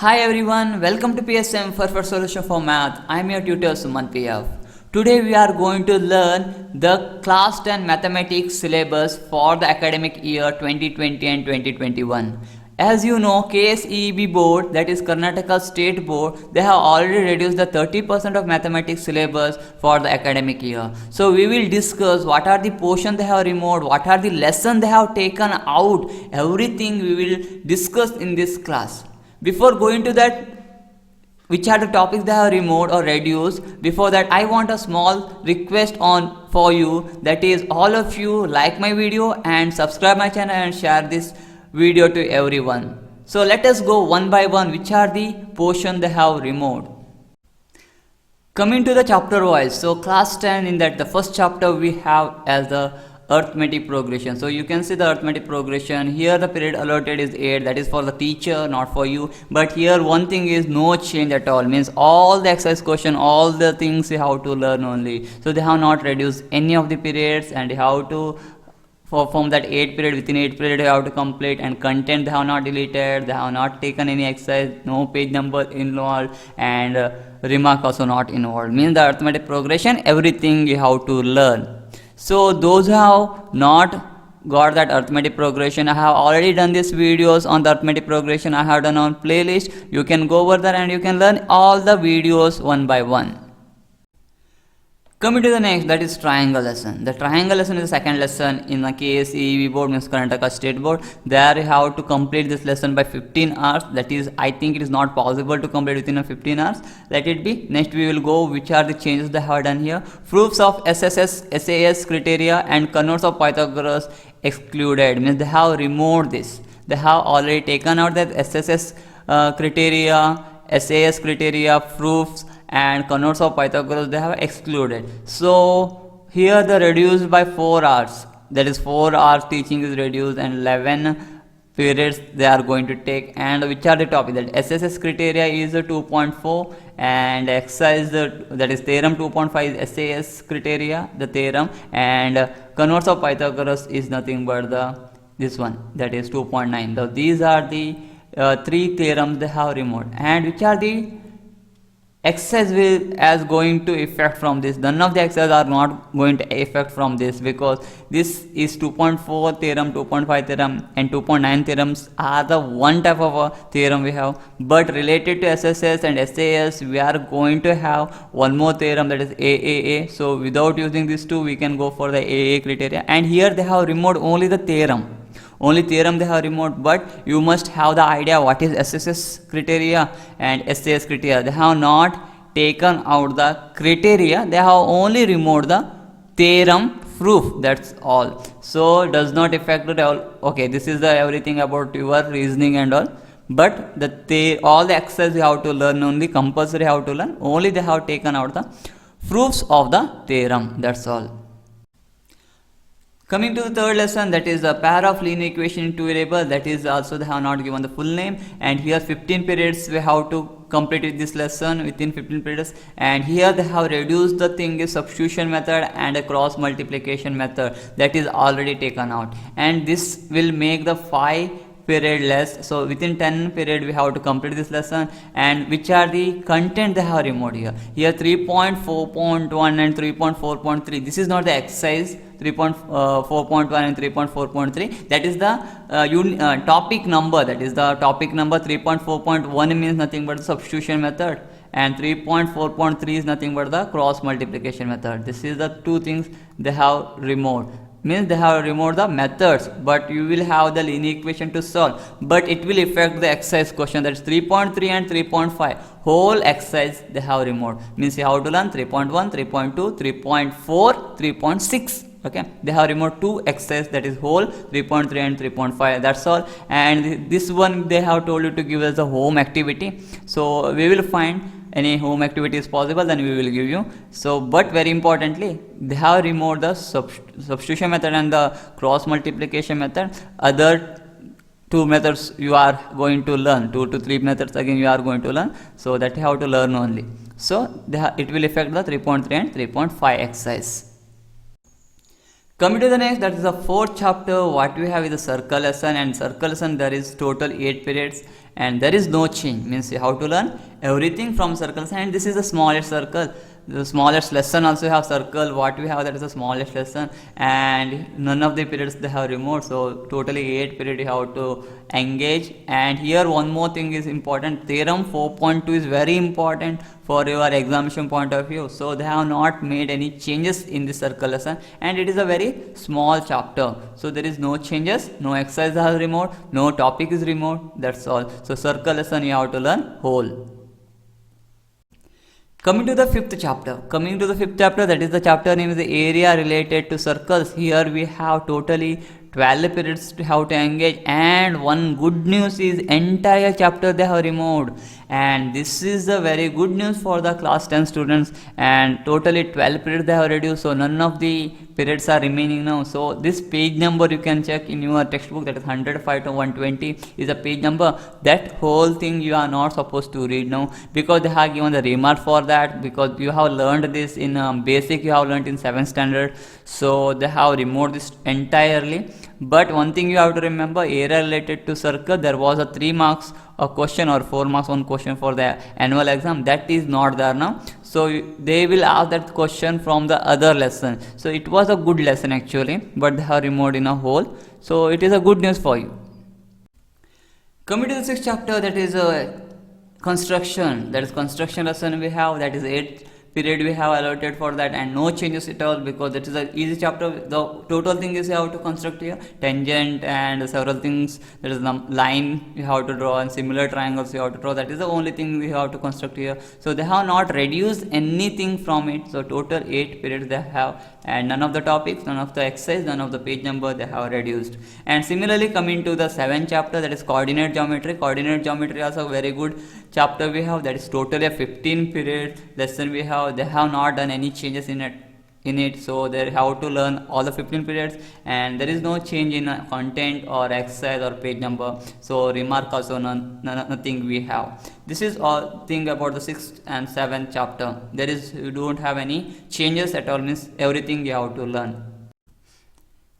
Hi everyone, welcome to PSM for Solution for Math. I am your tutor Suman PF. Today we are going to learn the class 10 mathematics syllabus for the academic year 2020 and 2021. As you know, KSEB board, that is Karnataka State Board, they have already reduced the 30% of mathematics syllabus for the academic year. So we will discuss what are the portion they have removed, what are the lesson they have taken out, everything we will discuss in this class. Before going to that, which are the topics they have removed or reduced, before that I want a small request on for you, that is all of you like my video and subscribe my channel and share this video to everyone. So let us go one by one which are the portion they have removed. Coming to the chapter wise, so class 10, in that the first chapter we have as the arithmetic progression. So you can see the arithmetic progression. Here the period allotted is 8, that is for the teacher, not for you. But here one thing is no change at all, means all the exercise question, all the things you have to learn only. So they have not reduced any of the periods, and you have to from that 8 period, within 8 period you have to complete, and content they have not deleted, they have not taken any exercise, no page number involved, and remark also not involved. Means the arithmetic progression, everything you have to learn. So those who have not got that arithmetic progression, I have already done these videos on the arithmetic progression. I have done on playlist. You can go over there and you can learn all the videos one by one. Coming to the next, that is triangle lesson. The triangle lesson is the second lesson in the KSEB board, means Karnataka State Board. There you have to complete this lesson by 15 hours. That is, I think it is not possible to complete within a 15 hours. Let it be. Next we will go which are the changes they have done here. Proofs of SSS, SAS criteria and converse of Pythagoras excluded. Means they have removed this. They have already taken out that SSS criteria, SAS criteria, proofs and converse of Pythagoras they have excluded. So here they reduced by 4 hours, that is 4 hours teaching is reduced, and 11 periods they are going to take. And which are the topics? That SSS criteria is 2.4, and exercise that is theorem 2.5 is SAS criteria, the theorem, and converse of Pythagoras is nothing but this one, that is 2.9. So these are the 3 theorems they have removed. And which are the exercise will as going to effect from this? None of the exercises are not going to effect from this, because this is 2.4 theorem, 2.5 theorem and 2.9 theorems are the one type of a theorem we have. But related to SSS and SAS we are going to have one more theorem, that is AAA. So without using these two we can go for the AA criteria. And here they have removed only the theorem. Only theorem they have removed, but you must have the idea what is SSS criteria and SAS criteria. They have not taken out the criteria, they have only removed the theorem proof, that's all. So does not affect the all. Okay, this is the everything about your reasoning and all, but all the exercises you have to learn, only compulsory have to learn, only they have taken out the proofs of the theorem, that's all. Coming to the third lesson, that is a pair of linear equation in two variables, that is also they have not given the full name. And here 15 periods we have to complete this lesson within 15 periods. And here they have reduced the thing is substitution method and a cross multiplication method, that is already taken out. And this will make the 5 period less. So within 10 period we have to complete this lesson. And which are the content they have removed here? Here 3.4.1 and 3.4.3. This is not the exercise. 3.4.1 and 3.4.3, that is the topic number, that is the topic number. 3.4.1 means nothing but the substitution method, and 3.4.3 is nothing but the cross multiplication method. This is the two things they have removed. Means they have removed the methods, but you will have the linear equation to solve, but it will affect the exercise question, that is 3.3 and 3.5. whole exercise they have removed. Means you have to learn 3.1, 3.2, 3.4, 3.6. okay, they have removed 2 exercises, that is whole 3.3 and 3.5, that's all. And this one they have told you to give us a home activity, so we will find any home activity is possible, then we will give you. So but very importantly they have removed the substitution method and the cross multiplication method. Other 2 methods you are going to learn, 2 to 3 methods again you are going to learn, so that you have to learn only. So it will affect the 3.3 and 3.5 exercise. Coming to the next, that is the fourth chapter. What we have is the circle lesson, and circle lesson there is total 8 periods, and there is no change, means you have to learn everything from circles, and this is the smallest circle. The smallest lesson also have circle, what we have, that is the smallest lesson, and none of the periods they have removed, so totally 8 period you have to engage. And here one more thing is important, theorem 4.2 is very important for your examination point of view. So they have not made any changes in the circle lesson, and it is a very small chapter, so there is no changes, no exercise are removed, no topic is removed, that's all. So circle lesson you have to learn whole. Coming to the fifth chapter, that is the chapter name is the area related to circles. Here we have totally 12 periods to how to engage, and one good news is entire chapter they have removed, and this is the very good news for the class 10 students, and totally 12 periods they have reduced, so none of the periods are remaining now. So this page number you can check in your textbook, that is 105 to 120 is a page number. That whole thing you are not supposed to read now, because they have given the remark for that, because you have learned this in basic, you have learned in 7th standard, so they have removed this entirely. But one thing you have to remember, area related to circle, there was a 3 marks a question or 4 marks one question for the annual exam, that is not there now. So they will ask that question from the other lesson. So it was a good lesson actually, but they have removed in a whole, so it is a good news for you. Coming to the 6th chapter, that is construction, that is construction lesson we have, that is 8th period we have allotted for that, and no changes at all, because that is an easy chapter. The total thing is you have to construct here tangent and several things, there is a line you have to draw and similar triangles you have to draw, that is the only thing we have to construct here. So they have not reduced anything from it, so total 8 periods they have, and none of the topics, none of the exercise, none of the page number they have reduced. And similarly coming to the 7th chapter, that is coordinate geometry. Coordinate geometry also very good chapter we have, that is totally a 15 period lesson we have. They have not done any changes in it, so they have to learn all the 15 periods, and there is no change in content or exercise or page number, so remark also nothing we have. This is all thing about the 6th and 7th chapter. There is, you don't have any changes at all, means everything you have to learn.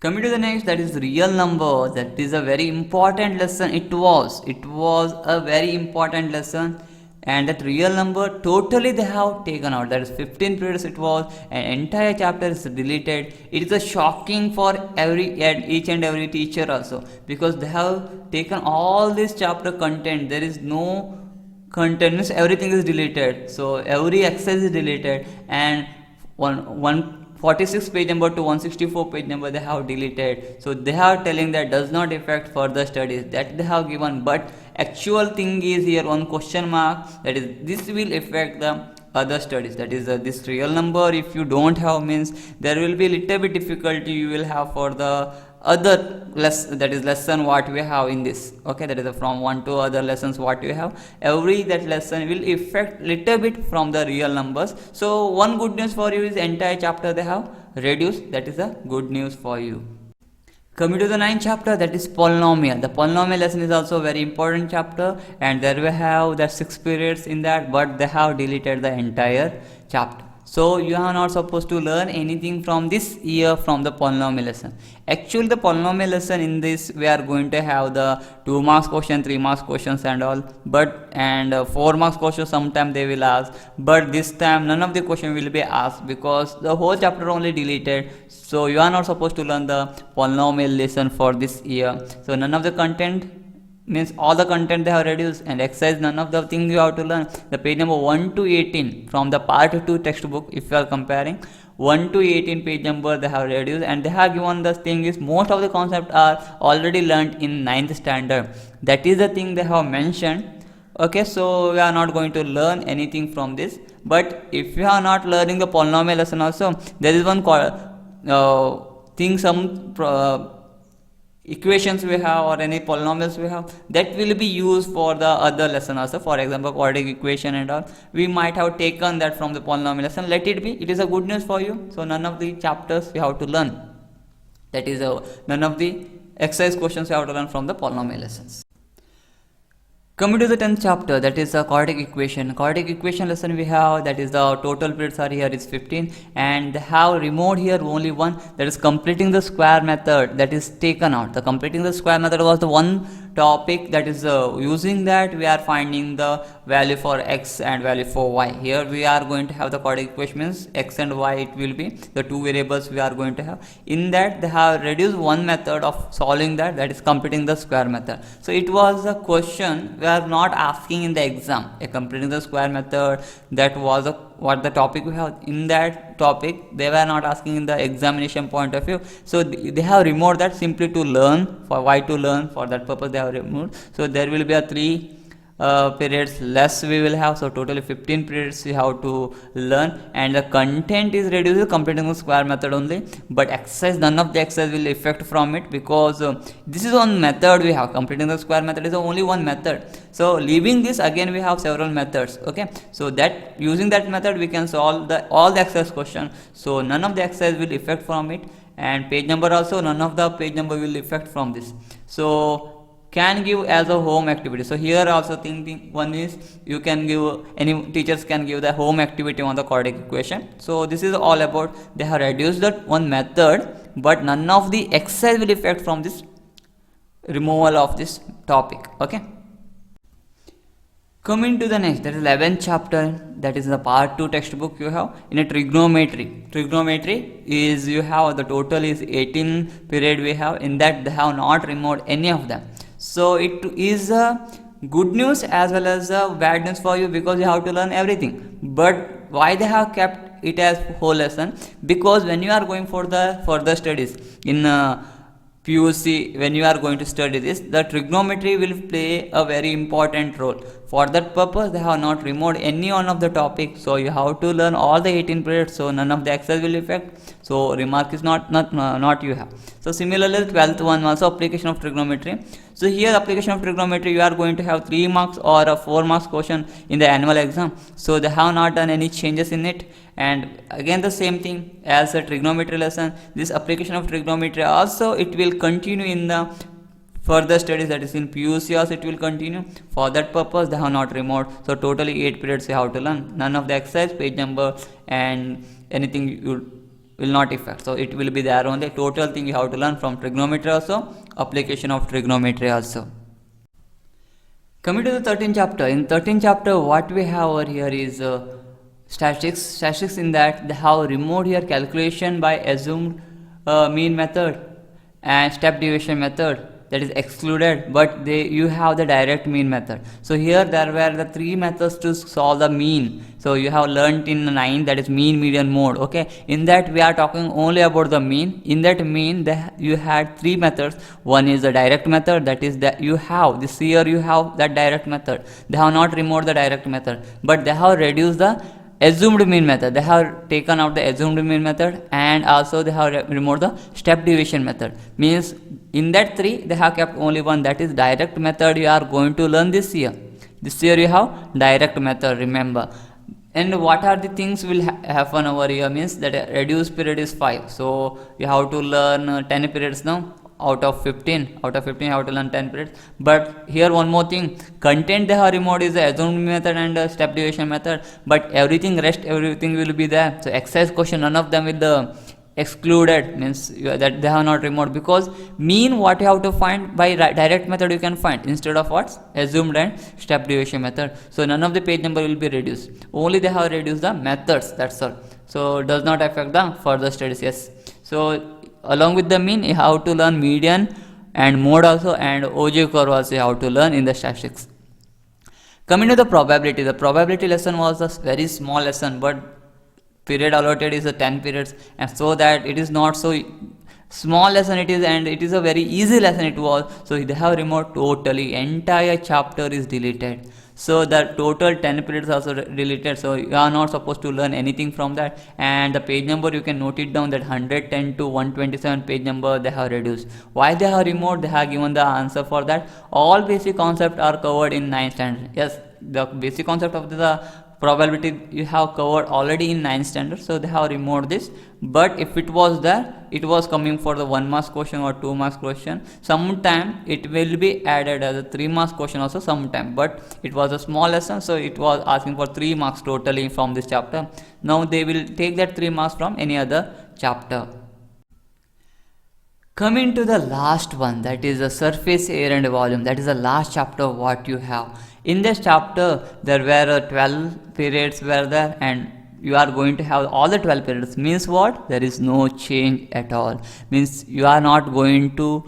Coming to the next, that is real number. That is a very important lesson. It was a very important lesson, and that real number totally they have taken out. That is 15 periods it was, and entire chapter is deleted. It is a shocking for each and every teacher also, because they have taken all this chapter content. There is no content, means everything is deleted. So every exercise is deleted, and 146 page number to 164 page number they have deleted. So they are telling that does not affect further studies, that they have given, but actual thing is here one question mark, that is this will affect the other studies. That is this real number, if you don't have, means there will be little bit difficulty you will have for the other that is lesson what we have in this. Okay, that is from 1 to other lessons what we have, every that lesson will affect little bit from the real numbers. So one good news for you is entire chapter they have reduced, that is a good news for you. Coming to the 9th chapter, that is polynomial. The polynomial lesson is also a very important chapter, and there we have the 6 periods in that, but they have deleted the entire chapter. So you are not supposed to learn anything from this year from the polynomial lesson. Actually the polynomial lesson in this we are going to have the 2 marks question, 3 marks questions and all, but and 4 marks questions sometime they will ask, but this time none of the question will be asked, because the whole chapter only deleted. So you are not supposed to learn the polynomial lesson for this year. So none of the content, means all the content they have reduced, and exercise none of the things you have to learn. The page number 1 to 18 from the part 2 textbook, if you are comparing 1 to 18 page number they have reduced, and they have given the thing is most of the concepts are already learned in 9th standard. That is the thing they have mentioned. Okay, so we are not going to learn anything from this, but if you are not learning the polynomial lesson also, there is one thing, some equations we have or any polynomials we have, that will be used for the other lesson also. For example, quadratic equation and all, we might have taken that from the polynomial lesson. Let it be, it is a good news for you. So none of the chapters you have to learn, that is none of the exercise questions you have to learn from the polynomial lessons. Coming to the 10th chapter, that is a quadratic equation. Quadratic equation lesson we have, that is the total periods are here is 15, and they have removed here only one, that is completing the square method, that is taken out. The completing the square method was the one topic, that is using that we are finding the value for x and value for y. Here we are going to have the quadratic equation, means x and y, it will be the two variables we are going to have. In that they have reduced one method of solving that, that is completing the square method. So it was a question we are not asking in the exam, completing the square method, that was what the topic we have. In that topic they were not asking in the examination point of view, so they have removed that simply to learn, for why to learn, for that purpose they have removed. So there will be a 3 periods less we will have, so totally 15 periods we have to learn, and the content is reduced completing the square method only, but exercise, none of the exercise will affect from it, because this is one method we have. Completing the square method is only one method, so leaving this again we have several methods. Okay, so that using that method we can solve all the exercise question, so none of the exercise will affect from it, and page number also, none of the page number will affect from this. So can give as a home activity. So here also thinking one is, you can give, any teachers can give the home activity on the quadratic equation. So this is all about, they have reduced that one method, but none of the exercise will affect from this removal of this topic. Okay, coming to the next, that is 11th chapter, that is the part 2 textbook you have. In a trigonometry is, you have the total is 18 period we have. In that they have not removed any of them, so it is a good news as well as a bad news for you, because you have to learn everything. But why they have kept it as whole lesson? Because when you are going for the further studies in PUC, when you are going to study this, the trigonometry will play a very important role. For that purpose they have not removed any one of the topic, so you have to learn all the 18 periods, so none of the exercise will affect, so remark is not you have. So similarly 12th one also, application of trigonometry. So here application of trigonometry, you are going to have 3 marks or a 4 marks question in the annual exam, so they have not done any changes in it. And again the same thing as a trigonometry lesson, this application of trigonometry also it will continue in the further studies, that is in PUC also it will continue. For that purpose they have not removed, so totally 8 periods you have to learn. None of the exercise, page number and anything you will not affect, so it will be there only. Total thing you have to learn from trigonometry also, application of trigonometry also. Coming to the 13th chapter, in 13th chapter what we have over here is statistics. In that they have removed here calculation by assumed mean method and step deviation method, that is excluded, but you have the direct mean method. So here there were the 3 methods to solve the mean, so you have learnt in 9, that is mean, median, mode. Okay, in that we are talking only about the mean. In that mean you had 3 methods. One is the direct method, that is that you have this year, you have that direct method. They have not removed the direct method, but they have reduced the assumed mean method. They have taken out the assumed mean method, and also they have removed the step deviation method. Means in that 3 they have kept only one, that is direct method you are going to learn this year. This year you have direct method, remember. And what are the things will happen over here? Means that a reduced period is 5, so you have to learn 10 periods now. Out of 15 you have to learn 10 periods. But here one more thing, content they have removed is the assumed method and step deviation method, but everything will be there. So exercise question, none of them will excluded, means that they have not removed, because mean what you have to find by direct method you can find, instead of what assumed and step deviation method. So none of the page number will be reduced, only they have reduced the methods, that's all. So it does not affect the further studies. Yes, so along with the mean you have to learn median and mode also, and OJ curve also you have to learn in the statistics. Coming to the probability lesson was a very small lesson, but period allotted is a 10 periods, and so that it is not so small lesson it is, and it is a very easy lesson it was. So they have removed totally, entire chapter is deleted. So the total 10 periods also deleted, so you are not supposed to learn anything from that. And the page number you can note it down, that 110 to 127 page number they have reduced. Why they have removed? They have given the answer for that. All basic concepts are covered in 9th standard. Yes, the basic concept of the probability you have covered already in 9th standard, so they have removed this. But if it was there, it was coming for the 1 marks question or 2 marks question. Sometime it will be added as a 3 marks question also sometime, but it was a small lesson, so it was asking for 3 marks totally from this chapter. Now they will take that 3 marks from any other chapter. Coming to the last one, that is the surface area and volume. That is the last chapter what you have. In this chapter, there were 12 periods were there, and you are going to have all the 12 periods. Means what? There is no change at all. Means you are not going to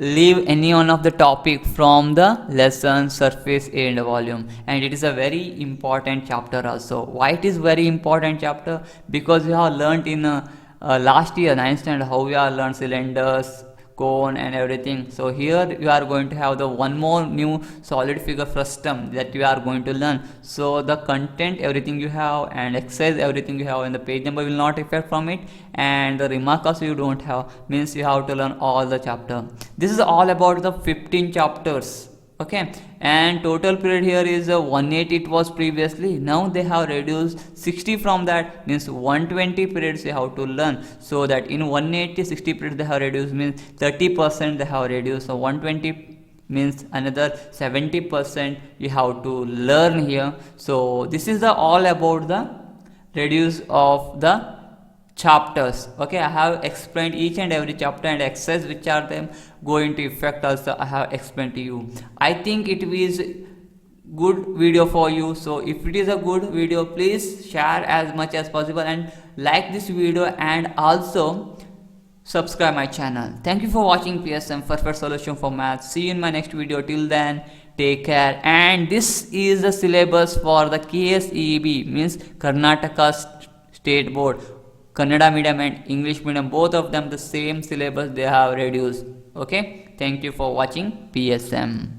leave any one of the topic from the lesson surface area and volume, and it is a very important chapter also. Why it is very important chapter? Because we have learnt in last year 9th standard how we are learned cylinders, cone and everything. So here you are going to have the one more new solid figure frustum that you are going to learn. So the content everything you have and exercise everything you have, and the page number will not affect from it, and the remark also you don't have. Means you have to learn all the chapter. This is all about the 15 chapters. Okay, and total period here is 180 it was previously. Now they have reduced 60 from that, means 120 periods you have to learn. So that in 180 60 periods they have reduced, means 30% they have reduced. So 120 means another 70% you have to learn here. So this is the all about the reduce of the chapters. Okay, I have explained each and every chapter and exercise which are them going to effect also I have explained to you. I think it is good video for you. So if it is a good video, please share as much as possible and like this video, and also subscribe my channel. Thank you for watching PSM Perfect Solution for Math. See you in my next video. Till then, take care. And this is the syllabus for the KSEB, means Karnataka State Board. Kannada medium and English medium, both of them the same syllabus they have reduced. Okay, thank you for watching PSM.